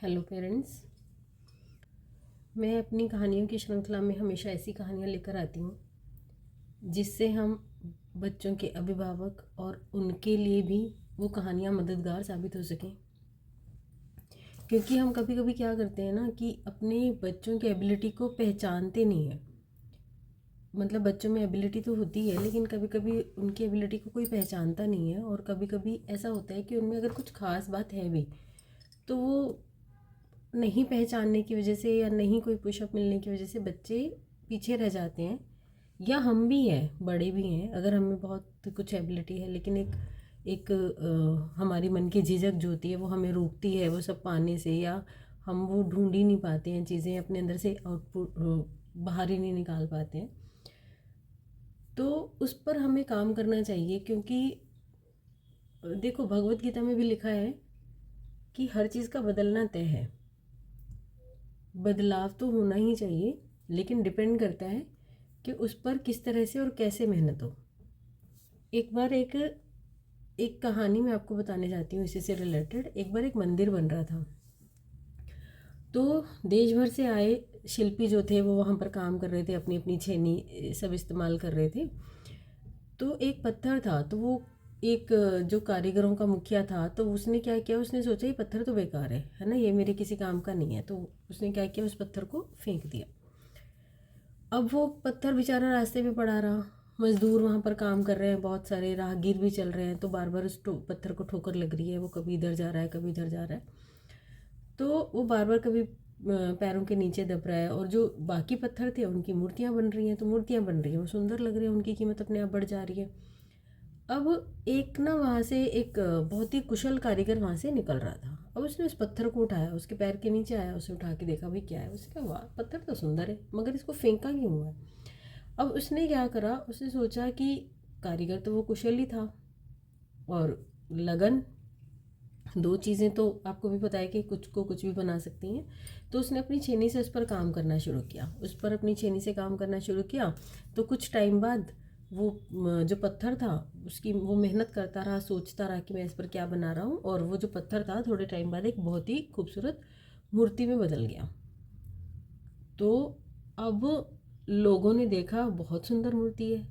Hello parents. मैं अपनी कहानियों की श्रृंखला में हमेशा ऐसी कहानियाँ लेकर आती हूँ जिससे हम बच्चों के अभिभावक और उनके लिए भी वो कहानियाँ मददगार साबित हो सकें। क्योंकि हम कभी कभी क्या करते हैं ना कि अपने बच्चों की एबिलिटी को पहचानते नहीं हैं। मतलब बच्चों में एबिलिटी तो होती है लेकिन कभी कभी उनकी एबिलिटी को कोई पहचानता नहीं है, और कभी कभी ऐसा होता है कि उनमें अगर कुछ खास बात है भी तो वो नहीं पहचानने की वजह से या नहीं कोई पुशअप मिलने की वजह से बच्चे पीछे रह जाते हैं। या हम भी हैं, बड़े भी हैं, अगर हमें बहुत कुछ एबिलिटी है लेकिन हमारी मन की झिझक जो होती है वो हमें रोकती है वो सब पाने से, या हम वो ढूंढ ही नहीं पाते हैं, चीज़ें अपने अंदर से आउटपुट बाहर ही नहीं निकाल पाते हैं। तो उस पर हमें काम करना चाहिए, क्योंकि देखो भगवत गीता में भी लिखा है कि हर चीज़ का बदलना तय है। बदलाव तो होना ही चाहिए, लेकिन डिपेंड करता है कि उस पर किस तरह से और कैसे मेहनत हो। एक बार एक कहानी मैं आपको बताने जाती हूँ इसी से रिलेटेड। एक बार एक मंदिर बन रहा था, तो देश भर से आए शिल्पी जो थे वो वहाँ पर काम कर रहे थे, अपनी अपनी छेनी सब इस्तेमाल कर रहे थे। तो एक पत्थर था, तो वो एक जो कारीगरों का मुखिया था, तो उसने क्या किया, उसने सोचा ये पत्थर तो बेकार है ना, ये मेरे किसी काम का नहीं है। तो उसने क्या किया, उस पत्थर को फेंक दिया। अब वो पत्थर बेचारा रास्ते में पड़ा रहा। मजदूर वहाँ पर काम कर रहे हैं, बहुत सारे राहगीर भी चल रहे हैं, तो बार बार उस पत्थर को ठोकर लग रही है, वो कभी इधर जा रहा है कभी इधर जा रहा है। तो वो बार बार कभी पैरों के नीचे दब रहा है, और जो बाकी पत्थर थे उनकी मूर्तियाँ बन रही हैं, तो मूर्तियाँ बन रही हैं वो सुंदर लग रही है, उनकी कीमत अपने आप बढ़ जा रही है। अब एक ना वहाँ से एक बहुत ही कुशल कारीगर वहाँ से निकल रहा था। अब उसने उस पत्थर को उठाया, उसके पैर के नीचे आया, उसे उठा के देखा भाई क्या है। उसने कहा वाह पत्थर तो सुंदर है, मगर इसको फेंका क्यों हुआ है। अब उसने क्या करा, उसने सोचा कि कारीगर तो वो कुशल ही था, और लगन, दो चीज़ें तो आपको भी पता है कि कुछ को कुछ भी बना सकती हैं। तो उसने अपनी छेनी से उस पर काम करना शुरू किया, उस पर अपनी छेनी से काम करना शुरू किया। तो कुछ टाइम बाद वो जो पत्थर था उसकी वो मेहनत करता रहा, सोचता रहा कि मैं इस पर क्या बना रहा हूँ, और वो जो पत्थर था थोड़े टाइम बाद एक बहुत ही खूबसूरत मूर्ति में बदल गया। तो अब लोगों ने देखा बहुत सुंदर मूर्ति है,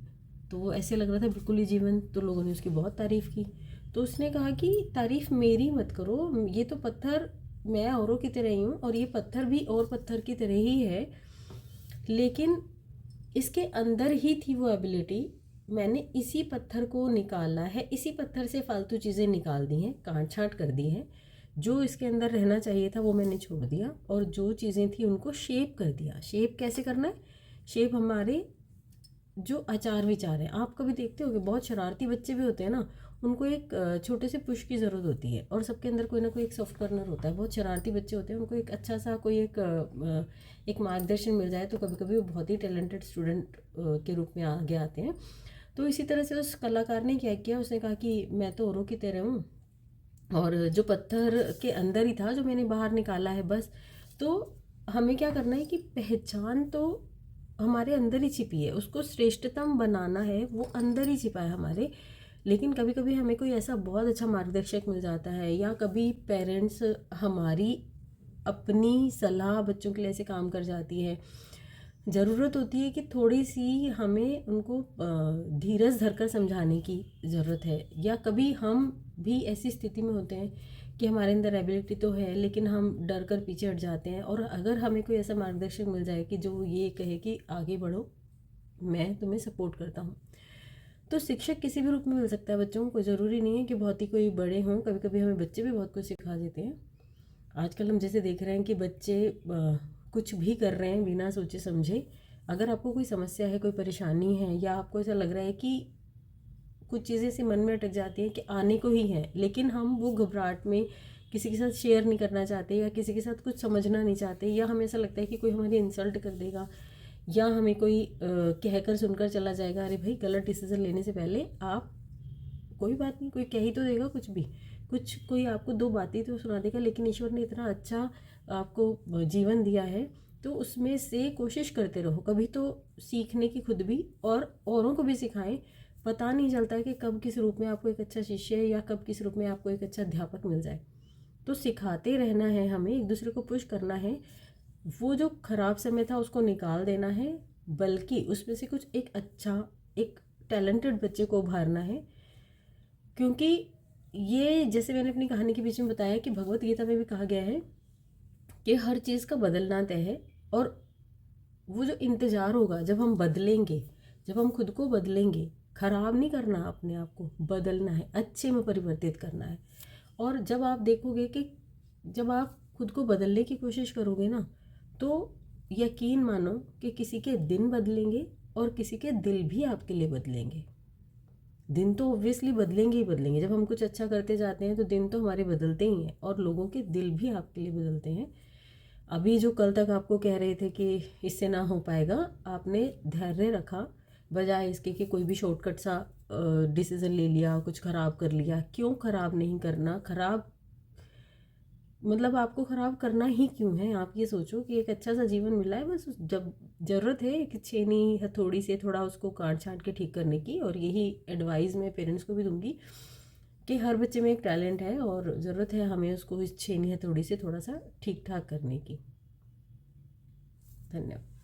तो वो ऐसे लग रहा था बिल्कुल ही जीवन। तो लोगों ने उसकी बहुत तारीफ़ की। तो उसने कहा कि तारीफ़ मेरी मत करो, ये तो पत्थर मैं औरों की तरह ही हूँ, और ये पत्थर भी और पत्थर की तरह ही है, लेकिन इसके अंदर ही थी वो एबिलिटी। मैंने इसी पत्थर को निकाला है, इसी पत्थर से फालतू चीज़ें निकाल दी हैं, काट छाँट कर दी हैं। जो इसके अंदर रहना चाहिए था वो मैंने छोड़ दिया, और जो चीज़ें थी उनको शेप कर दिया। शेप कैसे करना है, शेप हमारे जो आचार विचार हैं। आप कभी देखते हो कि बहुत शरारती बच्चे भी होते हैं ना, उनको एक छोटे से पुश की ज़रूरत होती है, और सबके अंदर कोई ना कोई एक सॉफ्ट कॉर्नर होता है। बहुत शरारती बच्चे होते हैं, उनको एक अच्छा सा कोई एक मार्गदर्शन मिल जाए तो कभी कभी वो बहुत ही टैलेंटेड स्टूडेंट के रूप में आगे आते हैं। तो इसी तरह से उस कलाकार ने क्या किया, उसने कहा कि मैं तो औरों की तरह हूँ, और जो पत्थर के अंदर ही था जो मैंने बाहर निकाला है बस। तो हमें क्या करना है कि पहचान तो हमारे अंदर ही छिपी है, उसको श्रेष्ठतम बनाना है, वो अंदर ही छिपा है हमारे। लेकिन कभी कभी हमें कोई ऐसा बहुत अच्छा मार्गदर्शक मिल जाता है, या कभी पेरेंट्स हमारी अपनी सलाह बच्चों के लिए ऐसे काम कर जाती है। ज़रूरत होती है कि थोड़ी सी हमें उनको धीरज धरकर समझाने की ज़रूरत है। या कभी हम भी ऐसी स्थिति में होते हैं कि हमारे अंदर एबिलिटी तो है लेकिन हम डर कर पीछे हट जाते हैं, और अगर हमें कोई ऐसा मार्गदर्शक मिल जाए कि जो ये कहे कि आगे बढ़ो, मैं तुम्हें सपोर्ट करता हूँ। तो शिक्षक किसी भी रूप में मिल सकता है बच्चों को, कोई ज़रूरी नहीं है कि बहुत ही कोई बड़े हों। कभी कभी हमें बच्चे भी बहुत कुछ सिखा देते हैं। आजकल हम जैसे देख रहे हैं कि बच्चे कुछ भी कर रहे हैं बिना सोचे समझे। अगर आपको कोई समस्या है, कोई परेशानी है, या आपको ऐसा लग रहा है कि कुछ चीज़ें ऐसी मन में अटक जाती हैं कि आने को ही है, लेकिन हम वो घबराहट में किसी के साथ शेयर नहीं करना चाहते, या किसी के साथ कुछ समझना नहीं चाहते, या हमें ऐसा लगता है कि कोई हमारी इंसल्ट कर देगा, या हमें कोई कहकर सुनकर चला जाएगा। अरे भाई, गलत डिसीजन लेने से पहले आप, कोई बात नहीं, कोई कह ही तो देगा कुछ भी, कुछ कोई आपको दो बातें तो सुना देगा, लेकिन ईश्वर ने इतना अच्छा आपको जीवन दिया है, तो उसमें से कोशिश करते रहो। कभी तो सीखने की खुद भी, और औरों को भी सिखाएं। पता नहीं चलता है कि कब किस रूप में आपको एक अच्छा शिष्य, या कब किस रूप में आपको एक अच्छा अध्यापक मिल जाए। तो सिखाते रहना है हमें, एक दूसरे को पुश करना है, वो जो ख़राब समय था उसको निकाल देना है, बल्कि उसमें से कुछ एक अच्छा, एक टैलेंटेड बच्चे को उभारना है। क्योंकि ये, जैसे मैंने अपनी कहानी के बीच में बताया कि भगवत गीता में भी कहा गया है कि हर चीज़ का बदलना तय है, और वो जो इंतज़ार होगा जब हम बदलेंगे, जब हम खुद को बदलेंगे, ख़राब नहीं करना, अपने आप को बदलना है, अच्छे में परिवर्तित करना है। और जब आप देखोगे कि जब आप खुद को बदलने की कोशिश करोगे ना, तो यकीन मानो कि किसी के दिन बदलेंगे और किसी के दिल भी आपके लिए बदलेंगे। दिन तो ऑब्वियसली बदलेंगे ही बदलेंगे, जब हम कुछ अच्छा करते जाते हैं तो दिन तो हमारे बदलते ही हैं, और लोगों के दिल भी आपके लिए बदलते हैं। अभी जो कल तक आपको कह रहे थे कि इससे ना हो पाएगा, आपने धैर्य रखा, बजाय इसके कि कोई भी शॉर्टकट सा डिसीज़न ले लिया, कुछ ख़राब कर लिया। क्यों ख़राब नहीं करना? ख़राब मतलब आपको ख़राब करना ही क्यों है? आप ये सोचो कि एक अच्छा सा जीवन मिला है, बस जब ज़रूरत है एक छेनी हथौड़ी से थोड़ा उसको काट छाँट के ठीक करने की। और यही एडवाइस मैं पेरेंट्स को भी दूंगी कि हर बच्चे में एक टैलेंट है और ज़रूरत है हमें उसको इस छेनी हथौड़ी से थोड़ा सा ठीक ठाक करने की। धन्यवाद।